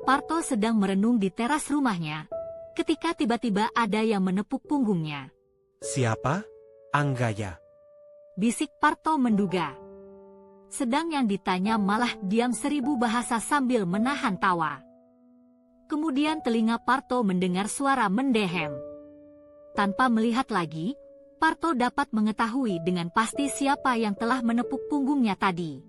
Parto sedang merenung di teras rumahnya, ketika tiba-tiba ada yang menepuk punggungnya. Siapa? Anggaya. Bisik Parto menduga. Sedang yang ditanya malah diam 1000 bahasa sambil menahan tawa. Kemudian telinga Parto mendengar suara mendehem. Tanpa melihat lagi, Parto dapat mengetahui dengan pasti siapa yang telah menepuk punggungnya tadi.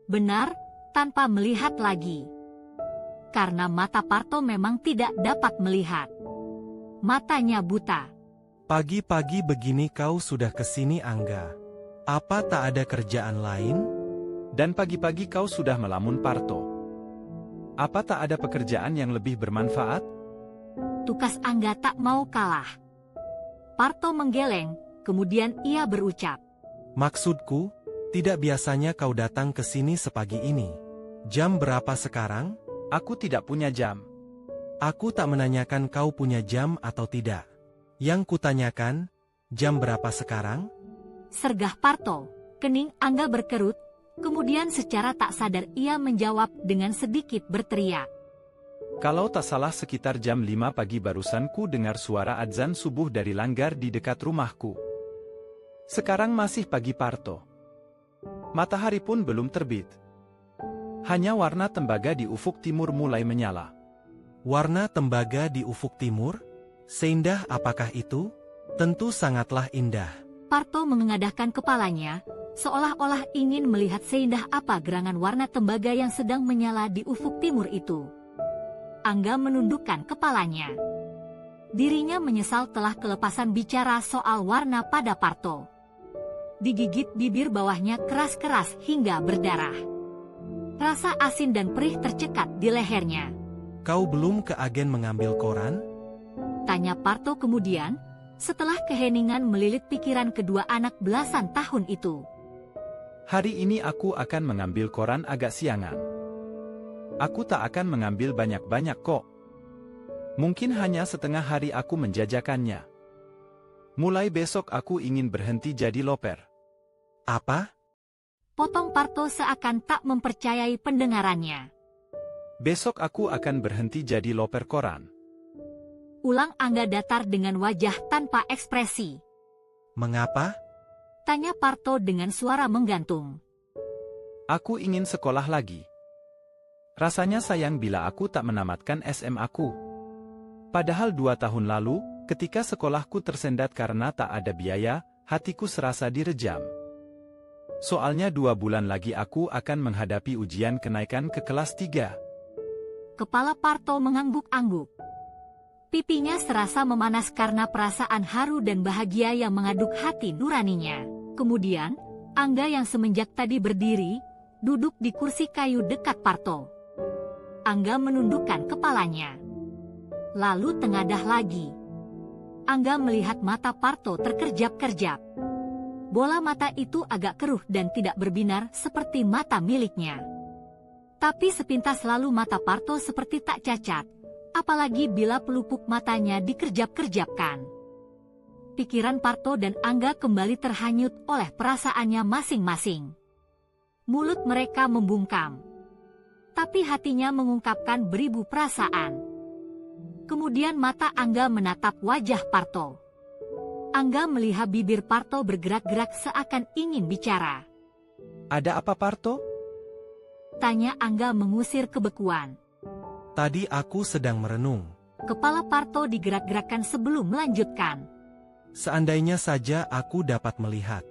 Benar, tanpa melihat lagi. Karena mata Parto memang tidak dapat melihat. Matanya buta. Pagi-pagi begini kau sudah kesini, Angga. Apa tak ada kerjaan lain? Dan pagi-pagi kau sudah melamun, Parto. Apa tak ada pekerjaan yang lebih bermanfaat? Tukas Angga tak mau kalah. Parto menggeleng, kemudian ia berucap. Maksudku, tidak biasanya kau datang ke sini sepagi ini. Jam berapa sekarang? Aku tidak punya jam. Aku tak menanyakan kau punya jam atau tidak. Yang kutanyakan, jam berapa sekarang? Sergah Parto. Kening Angga berkerut, kemudian secara tak sadar ia menjawab dengan sedikit berteriak. Kalau tak salah sekitar jam 5 pagi barusan ku dengar suara adzan subuh dari langgar di dekat rumahku. Sekarang masih pagi, Parto. Matahari pun belum terbit. Hanya warna tembaga di ufuk timur mulai menyala. Warna tembaga di ufuk timur? Seindah apakah itu? Tentu sangatlah indah. Parto mengengadahkan kepalanya, seolah-olah ingin melihat seindah apa gerangan warna tembaga yang sedang menyala di ufuk timur itu. Angga menundukkan kepalanya. Dirinya menyesal telah kelepasan bicara soal warna pada Parto. Digigit bibir bawahnya keras-keras hingga berdarah. Rasa asin dan perih tercekat di lehernya. Kau belum ke agen mengambil koran? Tanya Parto kemudian, setelah keheningan melilit pikiran kedua anak belasan tahun itu. Hari ini aku akan mengambil koran agak siangan. Aku tak akan mengambil banyak-banyak kok. Mungkin hanya setengah hari aku menjajakannya. Mulai besok aku ingin berhenti jadi loper. Apa? Potong Parto seakan tak mempercayai pendengarannya. Besok aku akan berhenti jadi loper koran. Ulang Angga datar dengan wajah tanpa ekspresi. Mengapa? Tanya Parto dengan suara menggantung. Aku ingin sekolah lagi. Rasanya sayang bila aku tak menamatkan SM aku. Padahal 2 tahun lalu, ketika sekolahku tersendat karena tak ada biaya, hatiku serasa direjam. Soalnya 2 bulan lagi aku akan menghadapi ujian kenaikan ke kelas 3. Kepala Parto mengangguk-angguk. Pipinya serasa memanas karena perasaan haru dan bahagia yang mengaduk hati nuraninya. Kemudian, Angga yang semenjak tadi berdiri, duduk di kursi kayu dekat Parto. Angga menundukkan kepalanya. Lalu tengadah lagi. Angga melihat mata Parto terkerjap-kerjap. Bola mata itu agak keruh dan tidak berbinar seperti mata miliknya. Tapi sepintas lalu mata Parto seperti tak cacat, apalagi bila pelupuk matanya dikerjap-kerjapkan. Pikiran Parto dan Angga kembali terhanyut oleh perasaannya masing-masing. Mulut mereka membungkam. Tapi hatinya mengungkapkan beribu perasaan. Kemudian mata Angga menatap wajah Parto. Angga melihat bibir Parto bergerak-gerak seakan ingin bicara. Ada apa, Parto? Tanya Angga mengusir kebekuan. Tadi aku sedang merenung. Kepala Parto digerak-gerakkan sebelum melanjutkan. Seandainya saja aku dapat melihat.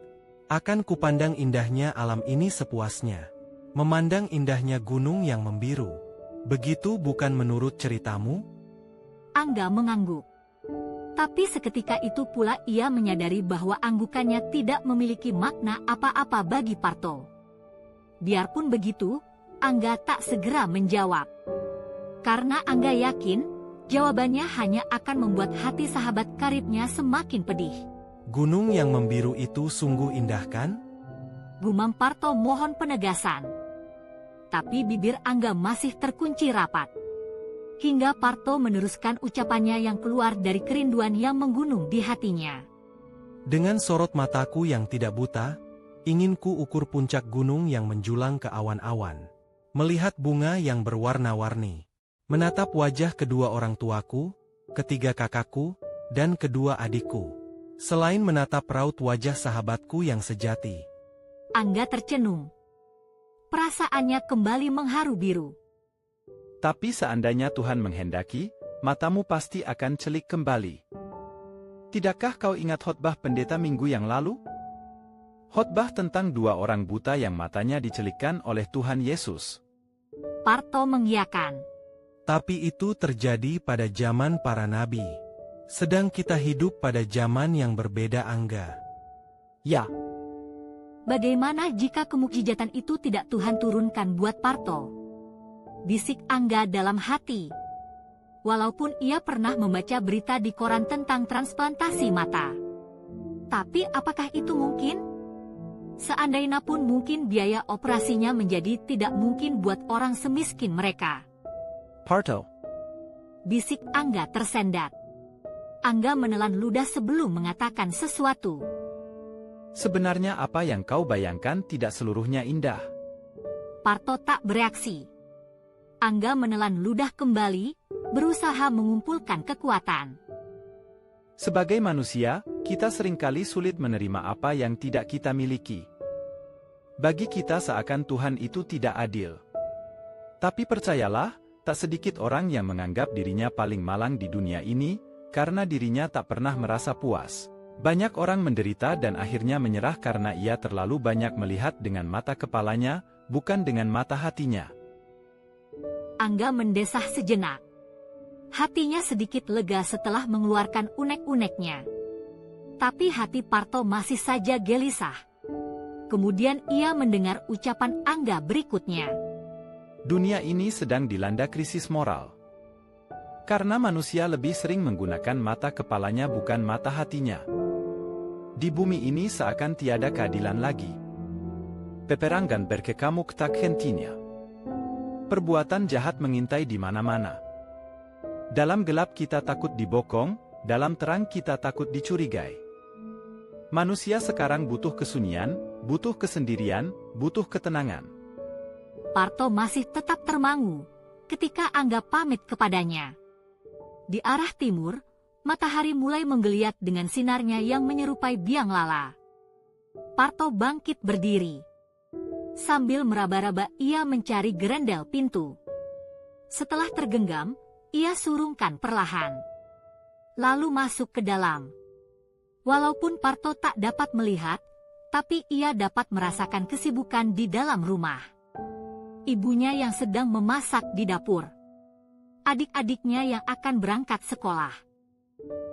Akan kupandang indahnya alam ini sepuasnya. Memandang indahnya gunung yang membiru. Begitu bukan menurut ceritamu? Angga mengangguk. Tapi seketika itu pula ia menyadari bahwa anggukannya tidak memiliki makna apa-apa bagi Parto. Biarpun begitu, Angga tak segera menjawab. Karena Angga yakin, jawabannya hanya akan membuat hati sahabat karibnya semakin pedih. Gunung yang membiru itu sungguh indah kan? Gumam Parto mohon penegasan. Tapi bibir Angga masih terkunci rapat. Hingga Parto meneruskan ucapannya yang keluar dari kerinduan yang menggunung di hatinya. Dengan sorot mataku yang tidak buta, ingin ku ukur puncak gunung yang menjulang ke awan-awan. Melihat bunga yang berwarna-warni. Menatap wajah kedua orang tuaku, ketiga kakakku, dan kedua adikku. Selain menatap raut wajah sahabatku yang sejati. Angga tercenung. Perasaannya kembali mengharu biru. Tapi seandainya Tuhan menghendaki, matamu pasti akan celik kembali. Tidakkah kau ingat khotbah pendeta minggu yang lalu? Khotbah tentang dua orang buta yang matanya dicelikkan oleh Tuhan Yesus. Parto mengiyakan. Tapi itu terjadi pada zaman para nabi. Sedang kita hidup pada zaman yang berbeda, Angga. Ya, Bagaimana jika kemukjizatan itu tidak Tuhan turunkan buat Parto? Bisik Angga dalam hati. Walaupun ia pernah membaca berita di koran tentang transplantasi mata. Tapi apakah itu mungkin? Seandainya pun mungkin biaya operasinya menjadi tidak mungkin buat orang semiskin mereka. Parto. Bisik Angga tersendat. Angga menelan ludah sebelum mengatakan sesuatu. Sebenarnya apa yang kau bayangkan tidak seluruhnya indah. Parto tak bereaksi. Angga menelan ludah kembali, berusaha mengumpulkan kekuatan. Sebagai manusia, kita seringkali sulit menerima apa yang tidak kita miliki. Bagi kita seakan Tuhan itu tidak adil. Tapi percayalah, tak sedikit orang yang menganggap dirinya paling malang di dunia ini, karena dirinya tak pernah merasa puas. Banyak orang menderita dan akhirnya menyerah karena ia terlalu banyak melihat dengan mata kepalanya, bukan dengan mata hatinya. Angga mendesah sejenak. Hatinya sedikit lega setelah mengeluarkan unek-uneknya. Tapi hati Parto masih saja gelisah. Kemudian ia mendengar ucapan Angga berikutnya. Dunia ini sedang dilanda krisis moral. Karena manusia lebih sering menggunakan mata kepalanya bukan mata hatinya. Di bumi ini seakan tiada keadilan lagi. Peperangan berkekamu ketak hentinya. Perbuatan jahat mengintai di mana-mana. Dalam gelap kita takut dibokong, dalam terang kita takut dicurigai. Manusia sekarang butuh kesunyian, butuh kesendirian, butuh ketenangan. Parto masih tetap termangu ketika Angga pamit kepadanya. Di arah timur, matahari mulai menggeliat dengan sinarnya yang menyerupai biang lala. Parto bangkit berdiri. Sambil meraba-raba ia mencari gerendel pintu. Setelah tergenggam, ia surungkan perlahan. Lalu masuk ke dalam. Walaupun Parto tak dapat melihat, tapi ia dapat merasakan kesibukan di dalam rumah. Ibunya yang sedang memasak di dapur. Adik-adiknya yang akan berangkat sekolah.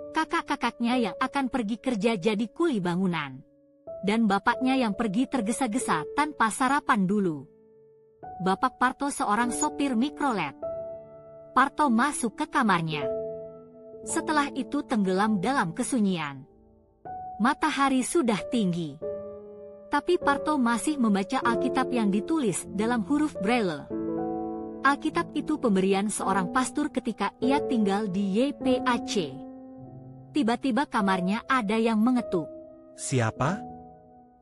Kakak-kakaknya yang akan pergi kerja jadi kuli bangunan. Dan bapaknya yang pergi tergesa-gesa tanpa sarapan dulu. Bapak Parto seorang sopir mikrolet. Parto masuk ke kamarnya. Setelah itu tenggelam dalam kesunyian. Matahari sudah tinggi. Tapi Parto masih membaca Alkitab yang ditulis dalam huruf Braille. Alkitab itu pemberian seorang pastor ketika ia tinggal di YPAC. Tiba-tiba kamarnya ada yang mengetuk. Siapa?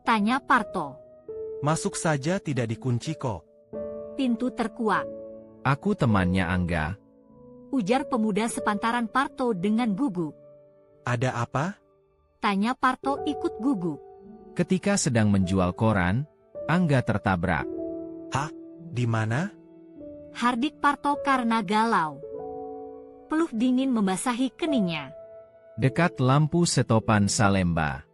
Tanya Parto. Masuk saja, tidak dikunci kok. Pintu terkuak. Aku temannya Angga. Ujar pemuda sepantaran Parto dengan gugup. Ada apa? Tanya Parto ikut gugup. Ketika sedang menjual koran, Angga tertabrak. Hah? Di mana? Hardik Parto karena galau. Peluh dingin membasahi keningnya. Dekat lampu setopan Salemba.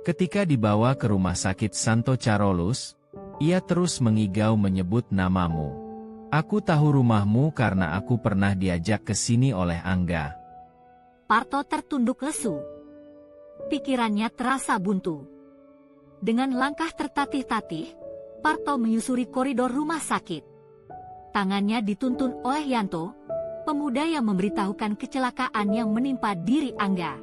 Ketika dibawa ke rumah sakit Santo Carolus, ia terus mengigau menyebut namamu. Aku tahu rumahmu karena aku pernah diajak ke sini oleh Angga. Parto tertunduk lesu. Pikirannya terasa buntu. Dengan langkah tertatih-tatih, Parto menyusuri koridor rumah sakit. Tangannya dituntun oleh Yanto, pemuda yang memberitahukan kecelakaan yang menimpa diri Angga.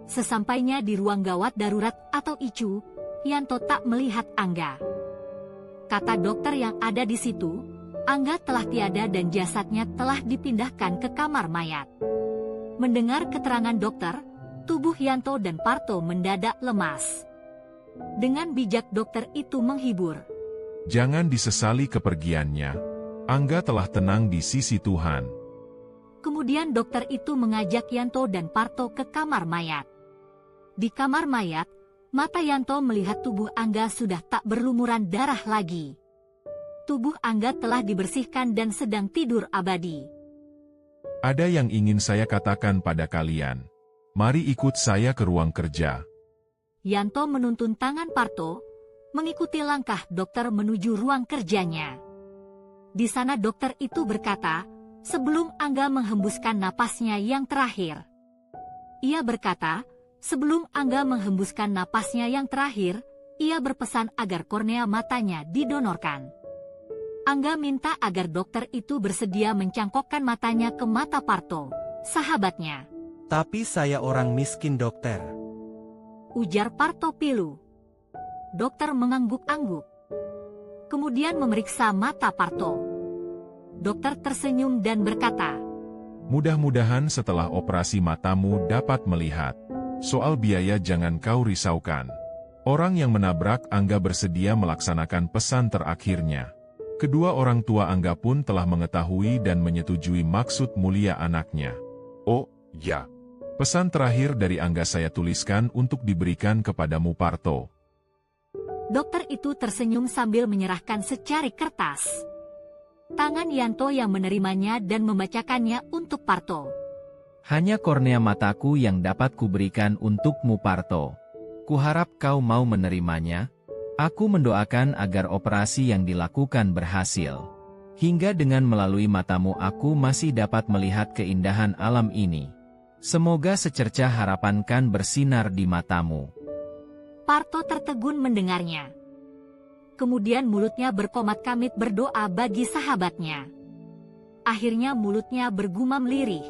Sesampainya di ruang gawat darurat atau ICU, Yanto tak melihat Angga. Kata dokter yang ada di situ, Angga telah tiada dan jasadnya telah dipindahkan ke kamar mayat. Mendengar keterangan dokter, tubuh Yanto dan Parto mendadak lemas. Dengan bijak dokter itu menghibur. Jangan disesali kepergiannya. Angga telah tenang di sisi Tuhan. Kemudian dokter itu mengajak Yanto dan Parto ke kamar mayat. Di kamar mayat, mata Yanto melihat tubuh Angga sudah tak berlumuran darah lagi. Tubuh Angga telah dibersihkan dan sedang tidur abadi. Ada yang ingin saya katakan pada kalian. Mari ikut saya ke ruang kerja. Yanto menuntun tangan Parto, mengikuti langkah dokter menuju ruang kerjanya. Di sana dokter itu berkata, sebelum Angga menghembuskan napasnya yang terakhir. Ia berkata, sebelum Angga menghembuskan napasnya yang terakhir, ia berpesan agar kornea matanya didonorkan. Angga minta agar dokter itu bersedia mencangkokkan matanya ke mata Parto, sahabatnya. Tapi saya orang miskin, dokter. Ujar Parto pilu. Dokter mengangguk-angguk. Kemudian memeriksa mata Parto. Dokter tersenyum dan berkata, Mudah-mudahan setelah operasi matamu dapat melihat. Soal biaya jangan kau risaukan. Orang yang menabrak Angga bersedia melaksanakan pesan terakhirnya. Kedua orang tua Angga pun telah mengetahui dan menyetujui maksud mulia anaknya. Oh, ya. Pesan terakhir dari Angga saya tuliskan untuk diberikan kepadamu, Parto. Dokter itu tersenyum sambil menyerahkan secari kertas. Tangan Yanto yang menerimanya dan membacakannya untuk Parto. Hanya kornea mataku yang dapat kuberikan untukmu, Parto. Kuharap kau mau menerimanya. Aku mendoakan agar operasi yang dilakukan berhasil. Hingga dengan melalui matamu aku masih dapat melihat keindahan alam ini. Semoga secercah harapan kan bersinar di matamu. Parto tertegun mendengarnya. Kemudian mulutnya berkomat-kamit berdoa bagi sahabatnya. Akhirnya mulutnya bergumam lirih.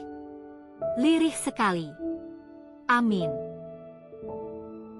Lirih sekali. Amin.